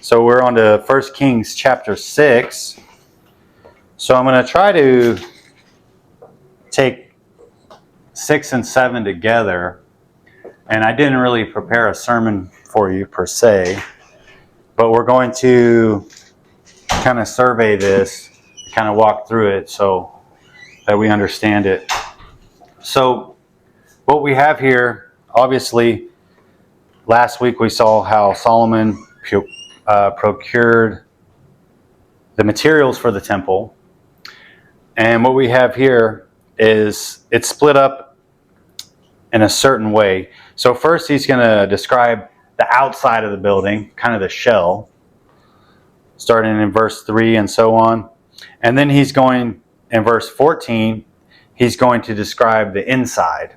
So we're on to 1 Kings chapter 6. So I'm going to try to take 6 and 7 together. And I didn't really prepare a sermon for you per se, but we're going to kind of survey this, kind of walk through it so that we understand it. So what we have here, obviously, last week we saw how Solomon procured the materials for the temple. And what we have here is it's split up in a certain way. So first he's going to describe the outside of the building, kind of the shell, starting in verse 3 and so on. And then he's going, in verse 14, he's going to describe the inside.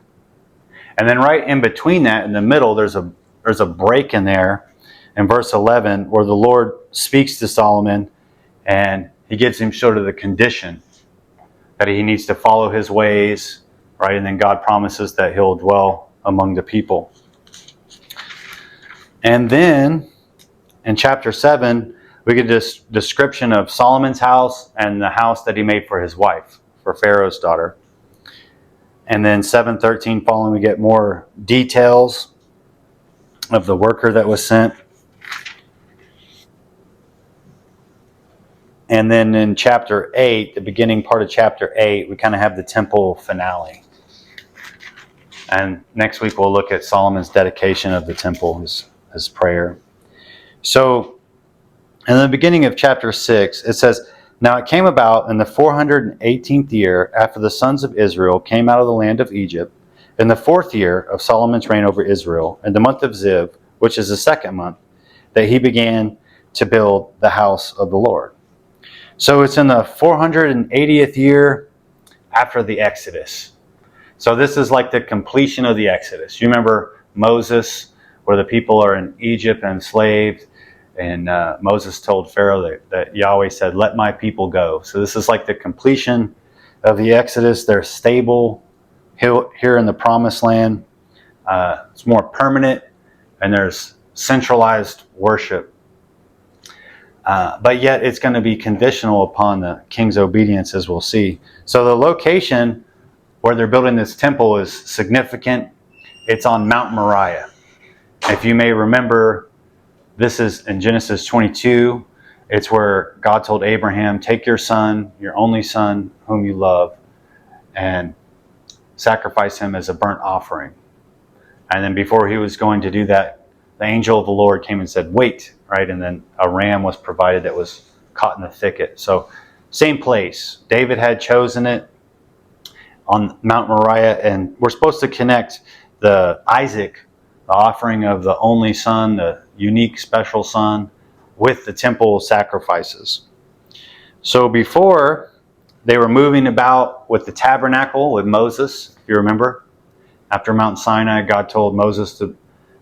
And then right in between that, in the middle, there's a break in there in verse 11 where the Lord speaks to Solomon and he gives him sort of the condition that he needs to follow his ways, right? And then God promises that he'll dwell among the people. And then in chapter 7, we get this description of Solomon's house and the house that he made for his wife, for Pharaoh's daughter. And then 7:13 following, we get more details of the worker that was sent. And then in chapter 8, the beginning part of chapter 8, we kind of have the temple finale. And next week we'll look at Solomon's dedication of the temple, his prayer. So in the beginning of chapter 6, it says, "Now it came about in the 418th year after the sons of Israel came out of the land of Egypt, in the 4th year of Solomon's reign over Israel, in the month of Ziv, which is the 2nd month, that he began to build the house of the Lord." So it's in the 480th year after the Exodus. So this is like the completion of the Exodus. You remember Moses, where the people are in Egypt enslaved, and Moses told Pharaoh that Yahweh said, "Let my people go." So this is like the completion of the Exodus. They're stable here in the Promised Land. It's more permanent, and there's centralized worship. But yet it's going to be conditional upon the king's obedience, as we'll see. So the location where they're building this temple is significant. It's on Mount Moriah. If you may remember, this is in Genesis 22. It's where God told Abraham, "Take your son, your only son, whom you love, and sacrifice him as a burnt offering." And then before he was going to do that, the angel of the Lord came and said, "Wait," right? And then a ram was provided that was caught in the thicket. So same place. David had chosen it on Mount Moriah, and we're supposed to connect the Isaac, the offering of the only son, the unique special son, with the temple sacrifices. So before, they were moving about with the tabernacle with Moses, if you remember. After Mount Sinai, God told Moses to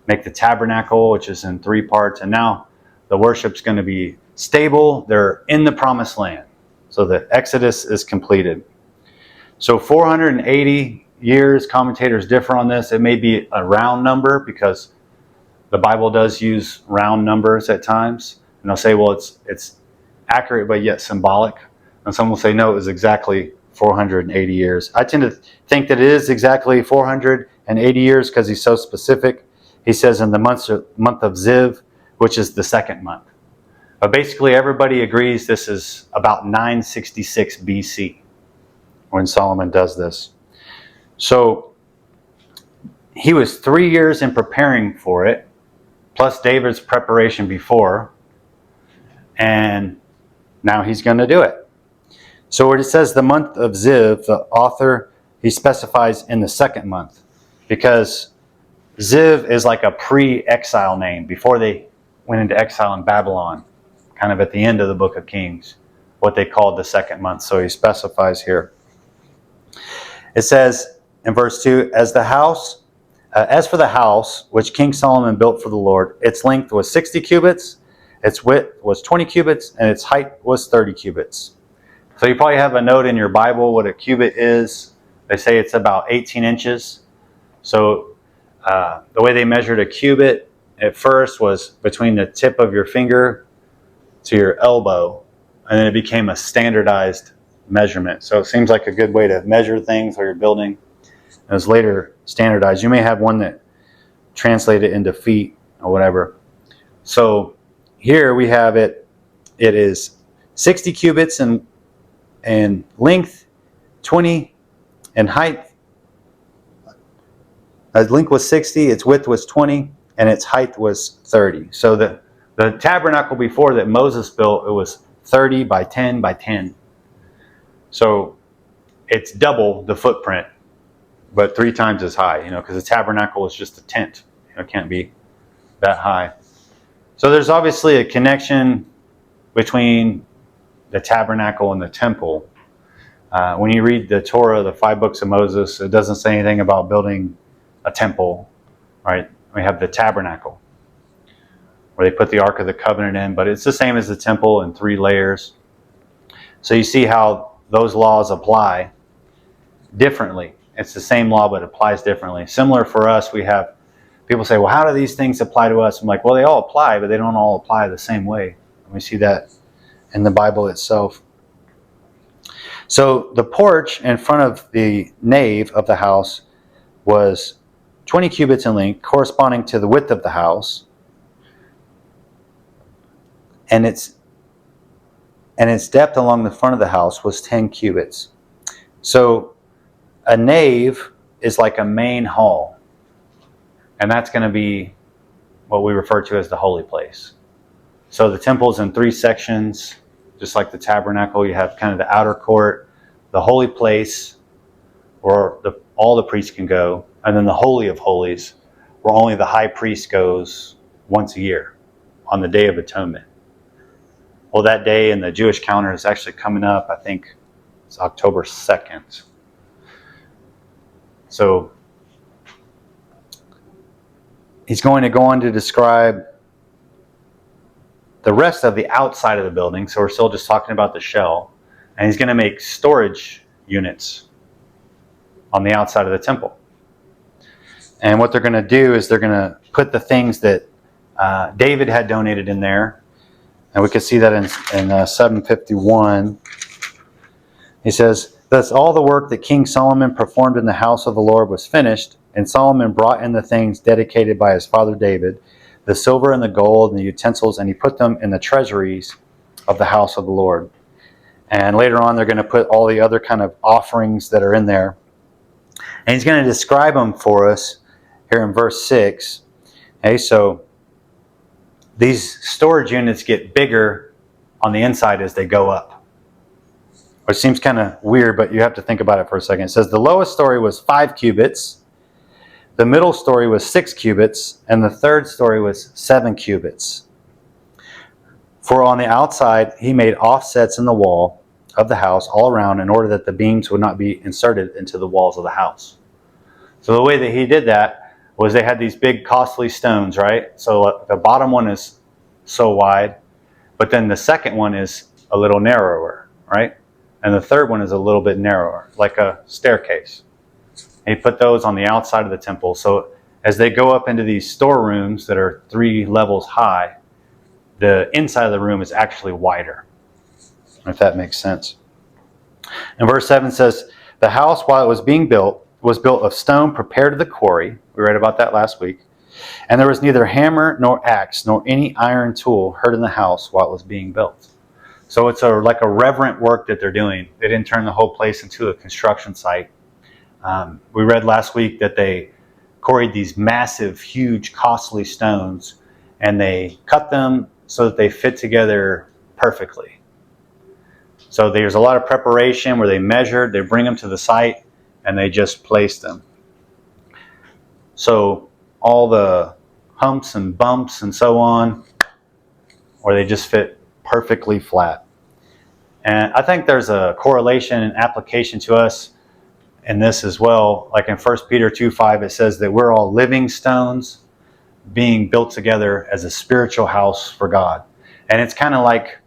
make the tabernacle, which is in 3 parts. And now the worship's going to be stable. They're in the Promised Land. So the Exodus is completed. So 480 years, commentators differ on this. It may be a round number because the Bible does use round numbers at times. And they'll say, well, it's accurate but yet symbolic. And some will say, no, it was exactly 480 years. I tend to think that it is exactly 480 years because he's so specific. He says in the month of Ziv, which is the 2nd month. But basically everybody agrees this is about 966 BC when Solomon does this. So he was 3 years in preparing for it, plus David's preparation before, and now he's going to do it. So when it says the month of Ziv, the author, he specifies in the 2nd month, because Ziv is like a pre-exile name, before they went into exile in Babylon, kind of at the end of the book of Kings, what they called the 2nd month. So he specifies here. It says in verse 2, as for the house which King Solomon built for the Lord, its length was 60 cubits, its width was 20 cubits, and its height was 30 cubits. So you probably have a note in your Bible what a cubit is. They say it's about 18 inches. So the way they measured a cubit at first was between the tip of your finger to your elbow, and then it became a standardized measurement. So it seems like a good way to measure things while you're building. It was later standardized. You may have one that translated into feet or whatever. So here we have it. It is 60 cubits in length, 20 in height. Its length was 60, its width was 20, and its height was 30. So the tabernacle before that Moses built, it was 30 by 10 by 10. So it's double the footprint, but 3 times as high, because the tabernacle is just a tent. It can't be that high. So there's obviously a connection between the tabernacle and the temple. When you read the Torah, the 5 books of Moses, it doesn't say anything about building a temple, right? We have the tabernacle where they put the Ark of the Covenant in, but it's the same as the temple in 3 layers. So you see how those laws apply differently. It's the same law, but it applies differently. Similar for us, we have people say, well, how do these things apply to us? I'm like, well, they all apply, but they don't all apply the same way. And we see that in the Bible itself. So the porch in front of the nave of the house was 20 cubits in length, corresponding to the width of the house. And its depth along the front of the house was 10 cubits. So a nave is like a main hall. And that's going to be what we refer to as the holy place. So the temple's in 3 sections, just like the tabernacle. You have kind of the outer court, the holy place, where all the priests can go, and then the Holy of Holies, where only the high priest goes once a year on the Day of Atonement. Well, that day in the Jewish calendar is actually coming up. I think it's October 2nd. So he's going to go on to describe the rest of the outside of the building. So we're still just talking about the shell. And he's going to make storage units on the outside of the temple. And what they're going to do is they're going to put the things that David had donated in there. And we can see that in 751. He says, thus all the work that King Solomon performed in the house of the Lord was finished, and Solomon brought in the things dedicated by his father David, the silver and the gold and the utensils, and he put them in the treasuries of the house of the Lord. And later on, they're going to put all the other kind of offerings that are in there. And he's going to describe them for us here in verse 6. Okay, so these storage units get bigger on the inside as they go up. Which seems kind of weird, but you have to think about it for a second. It says the lowest story was 5 cubits, the middle story was 6 cubits, and the third story was 7 cubits. For on the outside, he made offsets in the wall of the house all around in order that the beams would not be inserted into the walls of the house. So the way that he did that was they had these big costly stones, right? So the bottom one is so wide, but then the second one is a little narrower, right? And the third one is a little bit narrower, like a staircase. And he put those on the outside of the temple. So as they go up into these storerooms that are 3 levels high, the inside of the room is actually wider, if that makes sense. And verse 7 says, the house, while it was being built, was built of stone prepared to the quarry. We read about that last week. And there was neither hammer nor axe nor any iron tool heard in the house while it was being built. So it's like a reverent work that they're doing. They didn't turn the whole place into a construction site. We read last week that they quarried these massive, huge, costly stones, and they cut them so that they fit together perfectly. So there's a lot of preparation where they measured, they bring them to the site, and they just place them. So all the humps and bumps and so on, where they just fit perfectly flat. And I think there's a correlation and application to us in this as well. Like in 1 Peter 2:5, it says that we're all living stones being built together as a spiritual house for God. And it's kind of like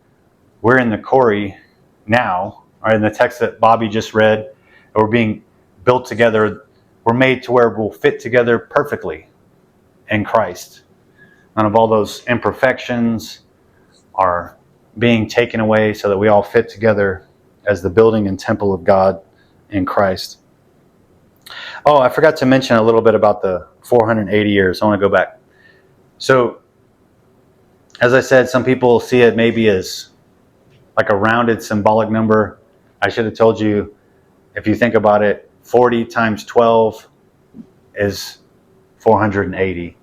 we're in the quarry now, or in the text that Bobby just read, we're being built together. We're made to where we'll fit together perfectly in Christ. None of all those imperfections, our being taken away so that we all fit together as the building and temple of God in Christ. Oh, I forgot to mention a little bit about the 480 years. I want to go back. So, as I said, some people see it maybe as like a rounded symbolic number. I should have told you, if you think about it, 40 times 12 is 480.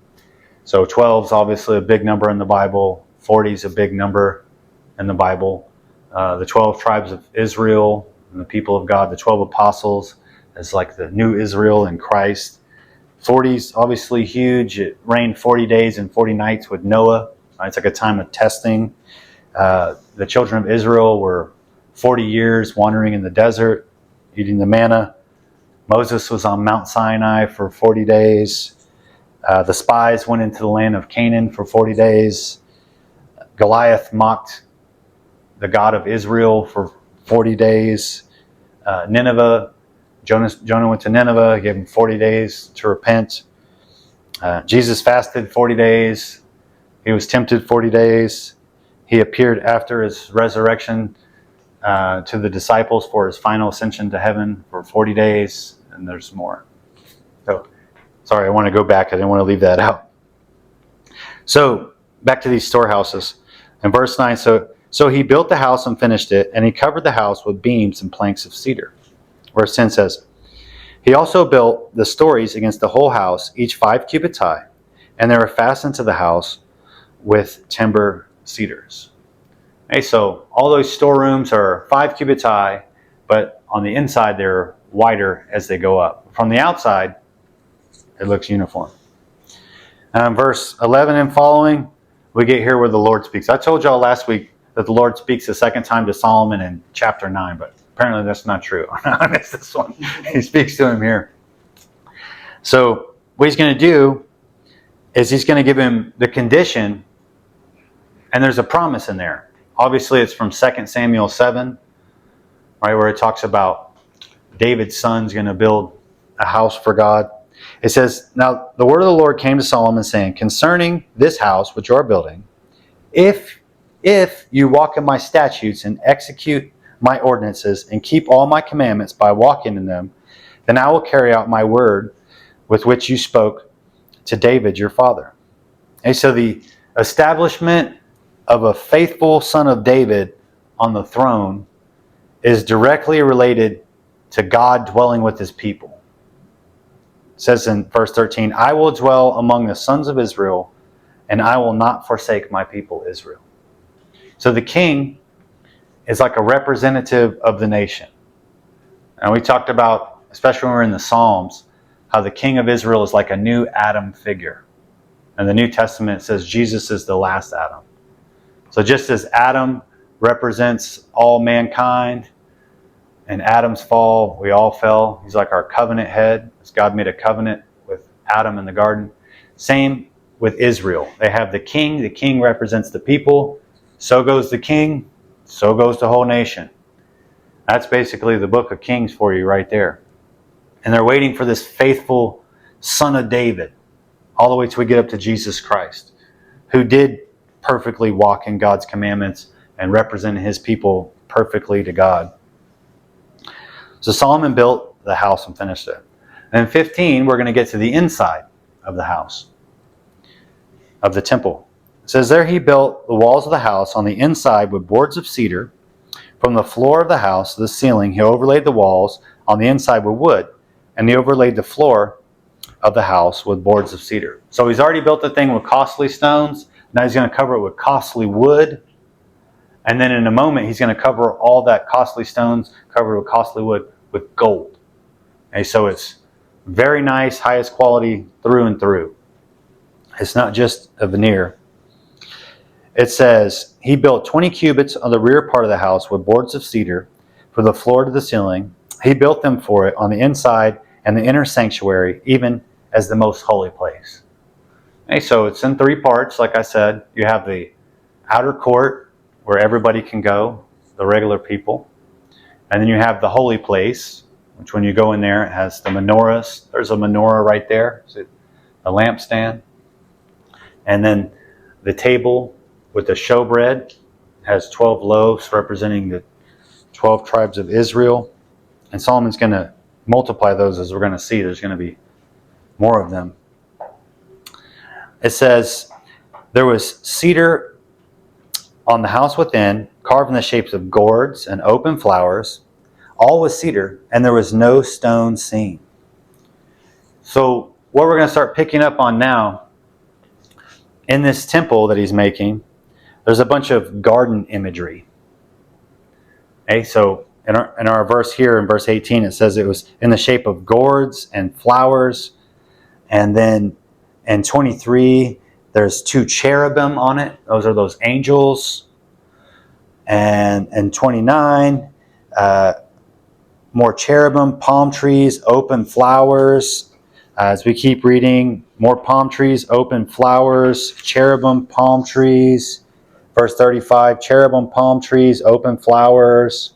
So 12 is obviously a big number in the Bible. 40 is a big number in the Bible. The 12 tribes of Israel and the people of God, the 12 apostles, is like the new Israel in Christ. 40 is obviously huge. It rained 40 days and 40 nights with Noah. It's like a time of testing. The children of Israel were 40 years wandering in the desert, eating the manna. Moses was on Mount Sinai for 40 days. The spies went into the land of Canaan for 40 days. Goliath mocked the God of Israel for 40 days. Nineveh, Jonah went to Nineveh, gave him 40 days to repent. Jesus fasted 40 days. He was tempted 40 days. He appeared after his resurrection to the disciples for his final ascension to heaven for 40 days, and there's more. So, sorry, I want to go back. I didn't want to leave that out. So, back to these storehouses. In verse 9, so he built the house and finished it, and he covered the house with beams and planks of cedar. Verse 10 says, he also built the stories against the whole house, each 5 cubits high, and they were fastened to the house with timber cedars. Okay, so all those storerooms are 5 cubits high, but on the inside they're wider as they go up. From the outside, it looks uniform. Verse 11 and following, we get here where the Lord speaks. I told y'all last week that the Lord speaks the second time to Solomon in chapter 9, but apparently that's not true. I missed this one. He speaks to him here. So what he's going to do is he's going to give him the condition, and there's a promise in there. Obviously, it's from 2 Samuel 7, right, where it talks about David's son's going to build a house for God. It says, now the word of the Lord came to Solomon saying, concerning this house which you are building, if you walk in my statutes and execute my ordinances and keep all my commandments by walking in them, then I will carry out my word with which you spoke to David your father. And so the establishment of a faithful son of David on the throne is directly related to God dwelling with his people. It says in verse 13, I will dwell among the sons of Israel, and I will not forsake my people Israel. So the king is like a representative of the nation. And we talked about, especially when we're in the Psalms, how the king of Israel is like a new Adam figure. And the New Testament says Jesus is the last Adam. So just as Adam represents all mankind, in Adam's fall, we all fell. He's like our covenant head, as God made a covenant with Adam in the garden. Same with Israel. They have the king. The king represents the people. So goes the king. So goes the whole nation. That's basically the book of Kings for you right there. And they're waiting for this faithful son of David, all the way till we get up to Jesus Christ, who did perfectly walk in God's commandments and represent his people perfectly to God. So Solomon built the house and finished it. And in 15, we're going to get to the inside of the house, of the temple. It says, there he built the walls of the house on the inside with boards of cedar. From the floor of the house to the ceiling, he overlaid the walls on the inside with wood, and he overlaid the floor of the house with boards of cedar. So he's already built the thing with costly stones. Now he's going to cover it with costly wood. And then in a moment, he's going to cover all that costly stones covered with costly wood with gold. Okay, so it's very nice, highest quality through and through. It's not just a veneer. It says, he built 20 cubits on the rear part of the house with boards of cedar from the floor to the ceiling. He built them for it on the inside and the inner sanctuary, even as the most holy place. Okay, so it's in 3 parts, like I said. You have the outer court, where everybody can go, the regular people. And then you have the holy place, which when you go in there, it has the menorahs. There's a menorah right there. See the lampstand. And then the table with the showbread has 12 loaves representing the 12 tribes of Israel. And Solomon's going to multiply those, as we're going to see. There's going to be more of them. It says, there was cedar on the house within, carved in the shapes of gourds and open flowers. All was cedar, and there was no stone seen. So what we're going to start picking up on now, in this temple that he's making, there's a bunch of garden imagery. Okay, so in our verse here, in verse 18, it says it was in the shape of gourds and flowers. And then in 23, there's 2 cherubim on it. Those are those angels. And in 29, more cherubim, palm trees, open flowers. As we keep reading, more palm trees, open flowers, cherubim, palm trees. Verse 35, cherubim, palm trees, open flowers.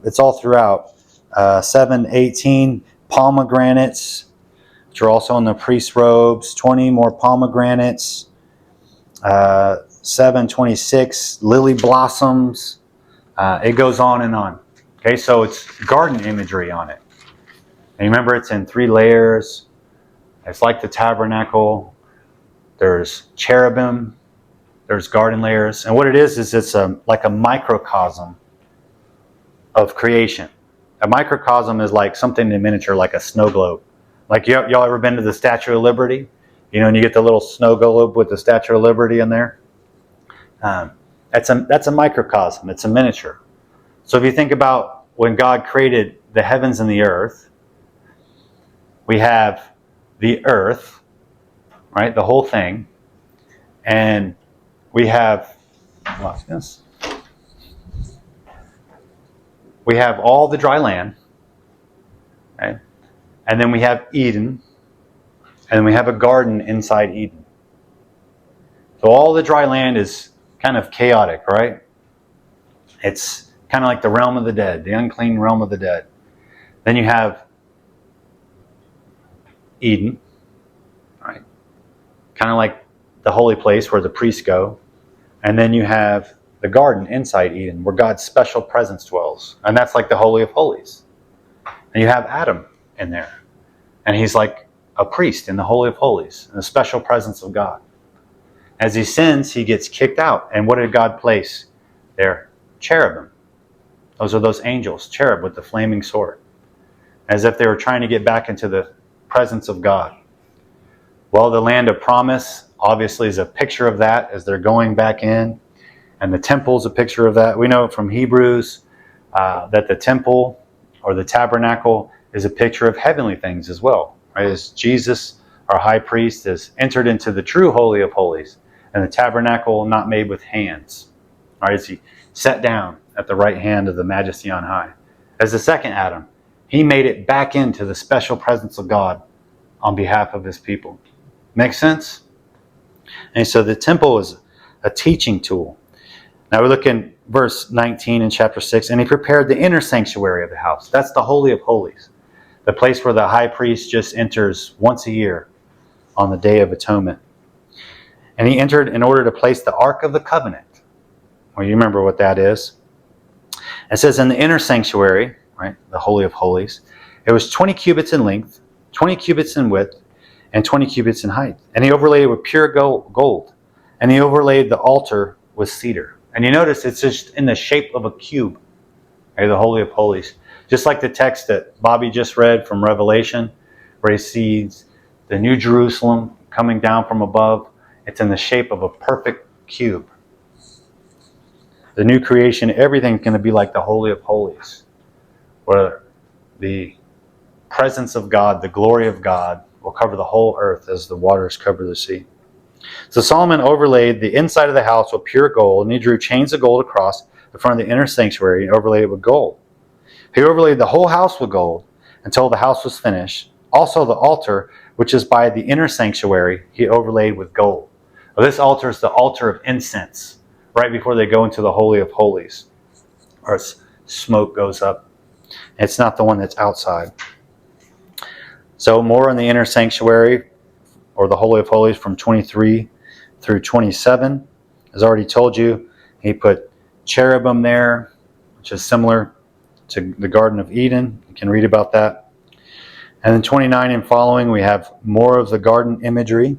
It's all throughout. 7:18, pomegranates, which are also in the priest's robes. 20 more pomegranates. 7:26, lily blossoms. It goes on and on. Okay, so it's garden imagery on it. And remember, it's in 3 layers. It's like the tabernacle. There's cherubim. There's garden layers. And what it is it's like a microcosm of creation. A microcosm is like something in miniature, like a snow globe. Like y'all ever been to the Statue of Liberty? You know, and you get the little snow globe with the Statue of Liberty in there. That's a microcosm. It's a miniature. So if you think about when God created the heavens and the earth, we have the earth, right? The whole thing. And we have, we have all the dry land, right? And then we have Eden, and then we have a garden inside Eden. So all the dry land is kind of chaotic, right? It's kind of like the realm of the dead, the unclean realm of the dead. Then you have Eden, right? Kind of like the holy place where the priests go. And then you have the garden inside Eden where God's special presence dwells. And that's like the Holy of Holies. And you have Adam in there. And he's like a priest in the Holy of Holies, in the special presence of God. As he sins, he gets kicked out. And what did God place there? Cherubim. Those are those angels, cherub with the flaming sword. As if they were trying to get back into the presence of God. Well, the land of promise obviously is a picture of that as they're going back in. And the temple is a picture of that. We know from Hebrews that the temple or the tabernacle is a picture of heavenly things as well. Right? As Jesus, our high priest, has entered into the true Holy of Holies and the tabernacle not made with hands. Right? As he sat down at the right hand of the Majesty on high. As the second Adam, he made it back into the special presence of God on behalf of his people. Make sense? And so the temple is a teaching tool. Now we look in verse 19 in chapter 6. And he prepared the inner sanctuary of the house. That's the Holy of Holies. The place where the high priest just enters once a year on the Day of Atonement. And he entered in order to place the Ark of the Covenant. Well, you remember what that is. It says in the inner sanctuary, right, the Holy of Holies, it was 20 cubits in length, 20 cubits in width, and 20 cubits in height. And he overlaid it with pure gold. And he overlaid the altar with cedar. And you notice it's just in the shape of a cube, right, the Holy of Holies. Just like the text that Bobby just read from Revelation, where he sees the New Jerusalem coming down from above. It's in the shape of a perfect cube. The new creation, everything's going to be like the Holy of Holies, where the presence of God, the glory of God, will cover the whole earth as the waters cover the sea. So Solomon overlaid the inside of the house with pure gold, and he drew chains of gold across the front of the inner sanctuary and overlaid it with gold. He overlaid the whole house with gold until the house was finished. Also the altar, which is by the inner sanctuary, he overlaid with gold. Well, this altar is the altar of incense, right before they go into the Holy of Holies, or smoke goes up. It's not the one that's outside. So more in the inner sanctuary, or the Holy of Holies, from 23 through 27. As I already told you, He put cherubim there, which is similar to the Garden of Eden. You can read about that. And then 29 and following, we have more of the garden imagery.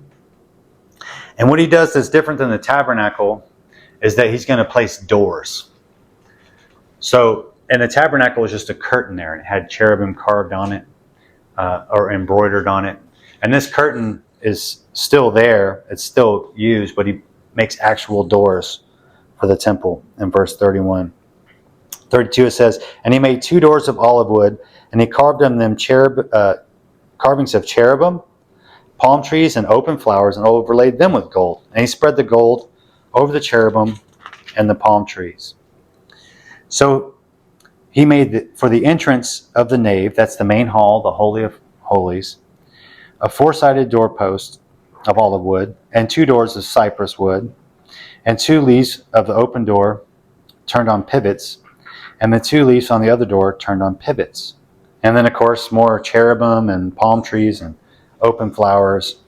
And what he does that's different than the tabernacle is that he's going to place doors. So, and the tabernacle was just a curtain there, and it had cherubim carved on it or embroidered on it. And this curtain is still there. It's still used, but he makes actual doors for the temple in verse 31. 32 it says, and he made 2 doors of olive wood, and he carved on them carvings of cherubim, palm trees, and open flowers, and overlaid them with gold. And he spread the gold over the cherubim and the palm trees. So he made, for the entrance of the nave, that's the main hall, the Holy of Holies, a 4-sided doorpost of olive wood, and 2 doors of cypress wood, and 2 leaves of the open door turned on pivots, and the 2 leaves on the other door turned on pivots. And then, of course, more cherubim and palm trees and open flowers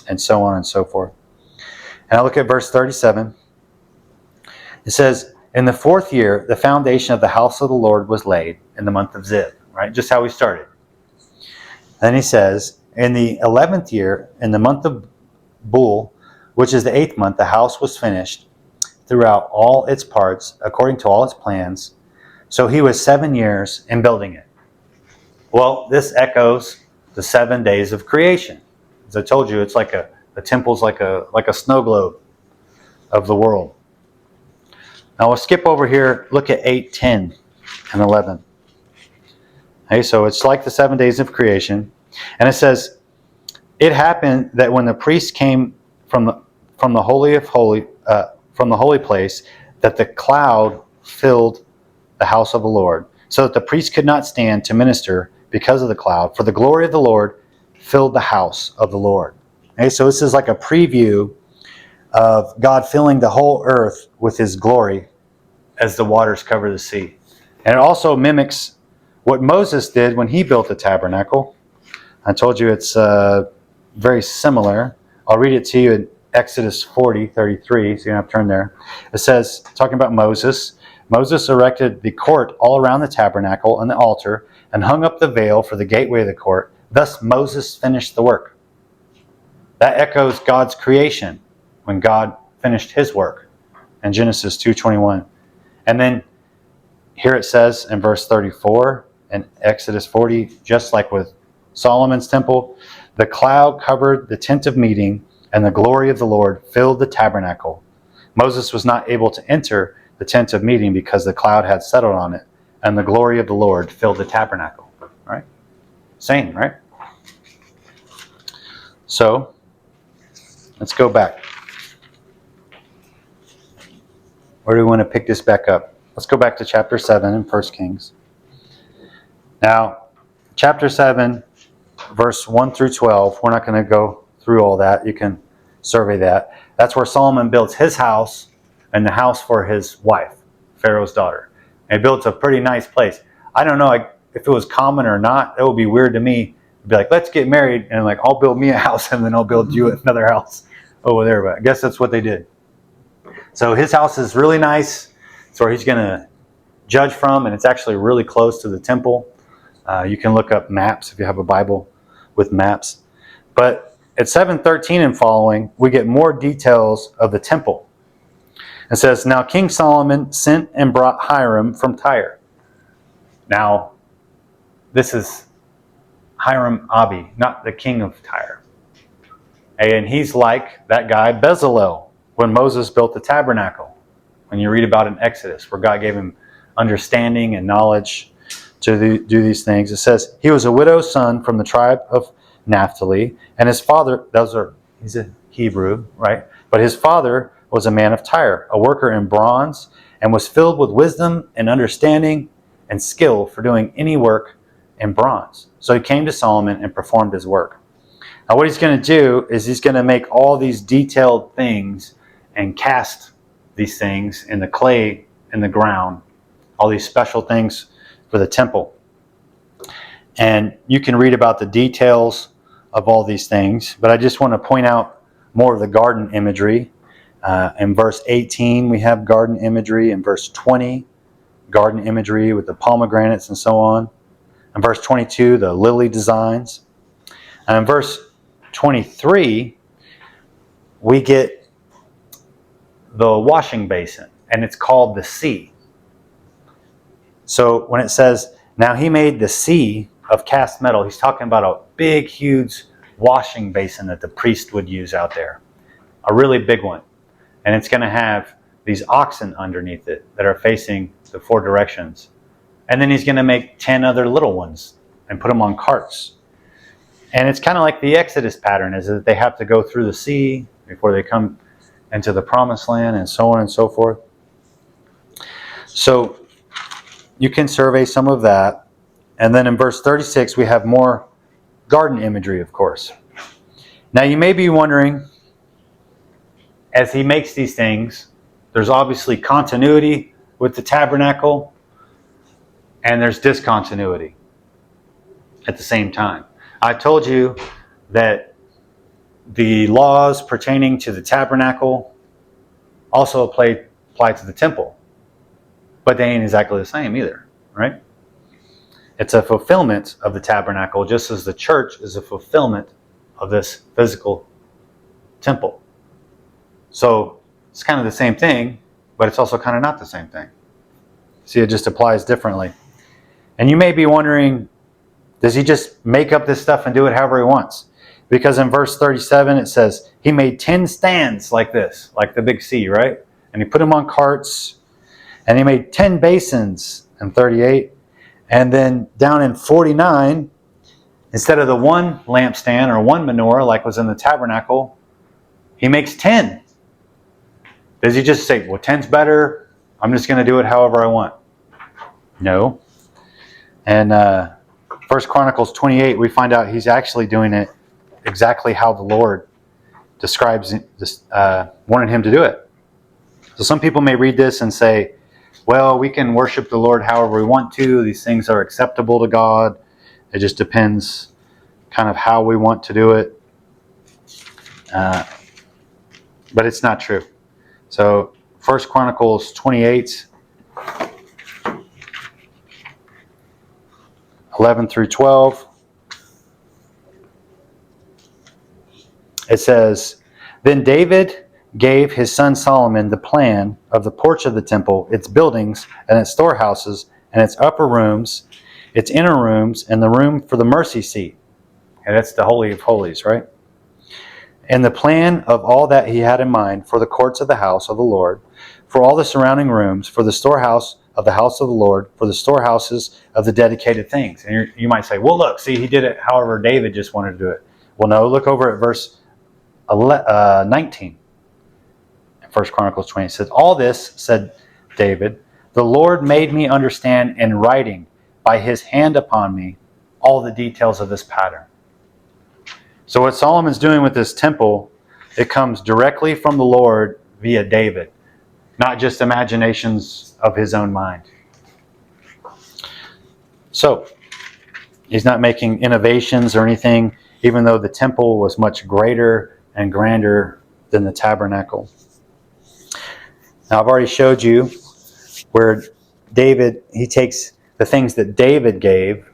and so on and so forth. And I look at verse 37. It says, in the 4th year, the foundation of the house of the Lord was laid in the month of Ziv, right? Just how we started. Then he says, in the 11th year, in the month of Bul, which is the 8th month, the house was finished throughout all its parts, according to all its plans. So he was 7 years in building it. Well, this echoes the 7 days of creation. As I told you, it's like the temple's like a snow globe of the world. Now we'll skip over here, look at 8, 10, and 11. Okay, so it's like the 7 days of creation. And it says, it happened that when the priest came from the holy of holy from the holy place, that the cloud filled the house of the Lord, so that the priest could not stand to minister because of the cloud, for the glory of the Lord filled the house of the Lord. Okay, so this is like a preview of God filling the whole earth with his glory as the waters cover the sea. And it also mimics what Moses did when he built the tabernacle. I told you it's very similar. I'll read it to you in Exodus 40:33, so you don't have to turn there. It says, talking about Moses, Moses erected the court all around the tabernacle and the altar, and hung up the veil for the gateway of the court. Thus Moses finished the work. That echoes God's creation, when God finished his work in Genesis 2:21. And then here it says in verse 34 in Exodus 40, just like with Solomon's temple, the cloud covered the tent of meeting, and the glory of the Lord filled the tabernacle. Moses was not able to enter the tent of meeting because the cloud had settled on it, and the glory of the Lord filled the tabernacle. Right? Same, right? So, let's go back. Where do we want to pick this back up? Let's go back to chapter 7 in 1 Kings. Now, chapter 7, verse 1 through 12, we're not going to go through all that. You can survey that. That's where Solomon builds his house and the house for his wife, Pharaoh's daughter. And he builds a pretty nice place. I don't know if it was common or not. It would be weird to me. It'd be like, let's get married, and like, I'll build me a house, and then I'll build you another house over there. But I guess that's what they did. So his house is really nice. It's where he's going to judge from, and it's actually really close to the temple. You can look up maps if you have a Bible with maps. But at 7:13 and following, we get more details of the temple. It says, now King Solomon sent and brought Hiram from Tyre. Now, this is Hiram Abi, not the king of Tyre. And he's like that guy Bezalel when Moses built the tabernacle. When you read about in Exodus, where God gave him understanding and knowledge to do these things. It says, he was a widow's son from the tribe of Naphtali, and his father, he's a Hebrew, right? But his father was a man of Tyre, a worker in bronze, and was filled with wisdom and understanding and skill for doing any work in bronze. So he came to Solomon and performed his work. Now what he's going to do is he's going to make all these detailed things and cast these things in the clay in the ground, all these special things for the temple. And you can read about the details of all these things, but I just want to point out more of the garden imagery. In verse 18, we have garden imagery. In verse 20, garden imagery with the pomegranates and so on. In verse 22, the lily designs. And in verse 23, we get the washing basin, and it's called the sea. So when it says, now he made the sea of cast metal, he's talking about a big, huge washing basin that the priest would use out there. A really big one. And it's going to have these oxen underneath it that are facing the 4 directions. And then he's going to make 10 other little ones and put them on carts. And it's kind of like the Exodus pattern, is that they have to go through the sea before they come into the promised land, and so on and so forth. So you can survey some of that. And then in verse 36, we have more garden imagery, of course. Now you may be wondering, as he makes these things, there's obviously continuity with the tabernacle, and there's discontinuity at the same time. I told you that the laws pertaining to the tabernacle also apply to the temple, but they ain't exactly the same either, right? It's a fulfillment of the tabernacle, just as the church is a fulfillment of this physical temple. So it's kind of the same thing, but it's also kind of not the same thing. See, it just applies differently. And you may be wondering, does he just make up this stuff and do it however he wants? Because in verse 37 it says, he made 10 stands like this, like the big C, right? And he put them on carts, and he made 10 basins in 38. And then down in 49, instead of the one lampstand or one menorah like was in the tabernacle, he makes 10. Does he just say, well, 10's better, I'm just going to do it however I want? No. And 1 Chronicles 28, we find out he's actually doing it exactly how the Lord describes this, wanted him to do it. So some people may read this and say, well, we can worship the Lord however we want to. These things are acceptable to God. It just depends kind of how we want to do it. But it's not true. So 1 Chronicles 28, 11 through 12. It says, then David gave his son Solomon the plan of the porch of the temple, its buildings and its storehouses and its upper rooms, its inner rooms, and the room for the mercy seat. And that's the Holy of Holies, right? And the plan of all that he had in mind for the courts of the house of the Lord, for all the surrounding rooms, for the storehouse of the house of the Lord, for the storehouses of the dedicated things. And you might say, well, look, see, he did it however David just wanted to do it. Well, no, look over at verse 19. 1 Chronicles 20 it says, all this, said David, the Lord made me understand in writing by his hand upon me all the details of this pattern. So what Solomon's doing with this temple, it comes directly from the Lord via David, not just imaginations of his own mind. So he's not making innovations or anything, even though the temple was much greater and grander than the tabernacle. Now I've already showed you where David, he takes the things that David gave,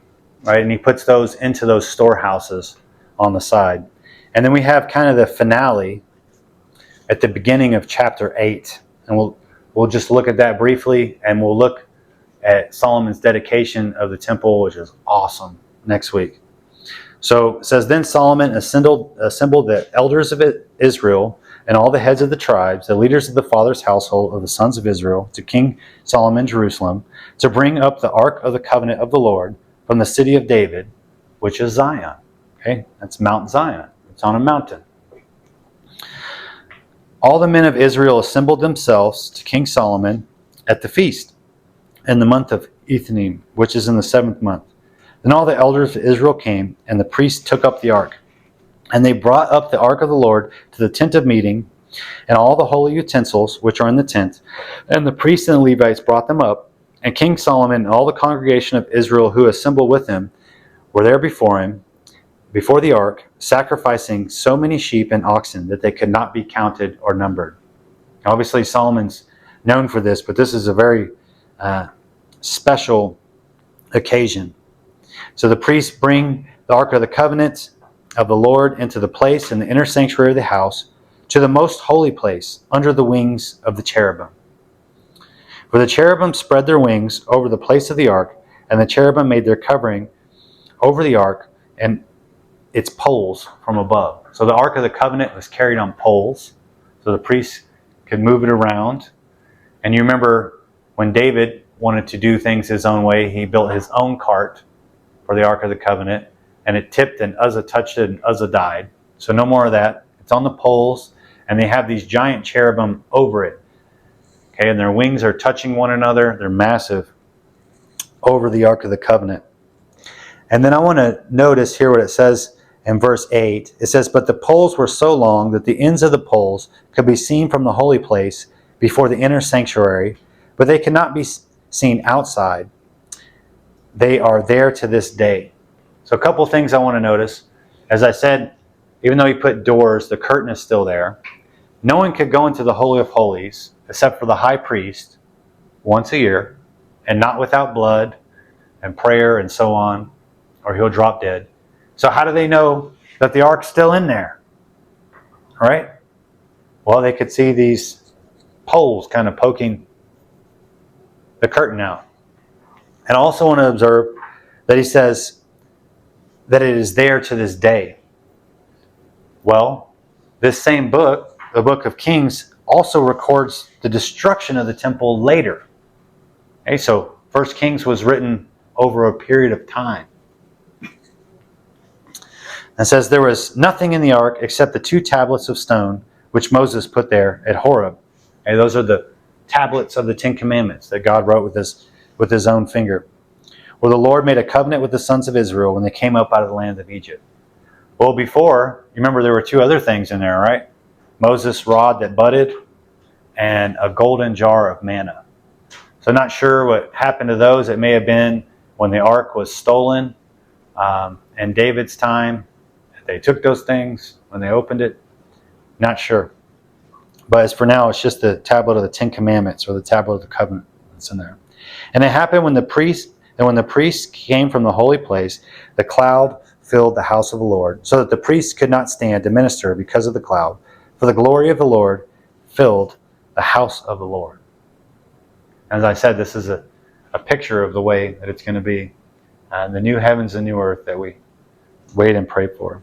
right, and he puts those into those storehouses on the side. And then we have kind of the finale at the beginning of chapter 8. And we'll just look at that briefly, and we'll look at Solomon's dedication of the temple, which is awesome, next week. So it says, then Solomon assembled the elders of Israel and all the heads of the tribes, the leaders of the father's household of the sons of Israel, to King Solomon in Jerusalem, to bring up the ark of the covenant of the Lord from the city of David, which is Zion. Okay, that's Mount Zion. It's on a mountain. All the men of Israel assembled themselves to King Solomon at the feast in the month of Ethanim, which is in the 7th month. Then all the elders of Israel came, and the priests took up the ark. And they brought up the ark of the Lord to the tent of meeting, and all the holy utensils which are in the tent. And the priests and the Levites brought them up. And King Solomon and all the congregation of Israel who assembled with him were there before him, before the ark, sacrificing so many sheep and oxen that they could not be counted or numbered. Obviously, Solomon's known for this, but this is a very special occasion. So the priests bring the Ark of the Covenant of the Lord into the place in the inner sanctuary of the house, to the most holy place, under the wings of the cherubim. For the cherubim spread their wings over the place of the ark, and the cherubim made their covering over the ark and its poles from above. So the Ark of the Covenant was carried on poles, so the priests could move it around. And you remember when David wanted to do things his own way, he built his own cart for the Ark of the Covenant, and it tipped and Uzzah touched it and Uzzah died. So no more of that. It's on the poles, and they have these giant cherubim over it. Okay, and their wings are touching one another. They're massive over the Ark of the Covenant. And then I want to notice here what it says in verse 8. It says, "But the poles were so long that the ends of the poles could be seen from the holy place before the inner sanctuary, but they cannot be seen outside. They are there to this day." So a couple things I want to notice. As I said, even though he put doors, the curtain is still there. No one could go into the Holy of Holies except for the high priest once a year, and not without blood and prayer and so on, or he'll drop dead. So how do they know that the ark's still in there? All right? Well, they could see these poles kind of poking the curtain out. And I also want to observe that he says that it is there to this day. Well, this same book, the book of Kings, also records the destruction of the temple later. Okay, so 1 Kings was written over a period of time. And says there was nothing in the ark except the 2 tablets of stone which Moses put there at Horeb. Okay, those are the tablets of the 10 Commandments that God wrote with his own finger, where the Lord made a covenant with the sons of Israel when they came up out of the land of Egypt. Well, before, you remember there were 2 other things in there, right? Moses' rod that budded and a golden jar of manna. So not sure what happened to those. It may have been when the ark was stolen in David's time. They took those things when they opened it. Not sure. But as for now, it's just the tablet of the 10 Commandments, or the tablet of the covenant that's in there. And it happened when the priests came from the holy place, the cloud filled the house of the Lord, so that the priests could not stand to minister because of the cloud. For the glory of the Lord filled the house of the Lord. As I said, this is a picture of the way that it's going to be, the new heavens and new earth that we wait and pray for.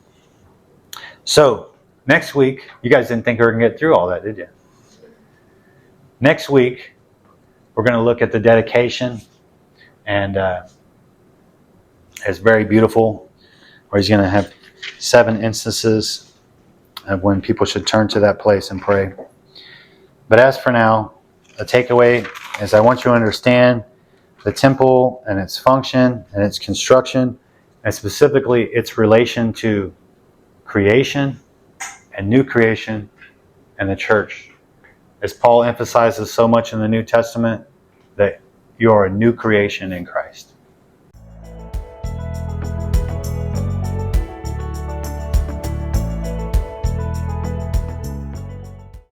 So, next week, you guys didn't think we were going to get through all that, did you? Next week, we're going to look at the dedication, and it's very beautiful, where he's going to have 7 instances of when people should turn to that place and pray. But as for now, the takeaway is I want you to understand the temple and its function and its construction, and specifically its relation to creation and new creation and the church. As Paul emphasizes so much in the New Testament, that you are a new creation in Christ.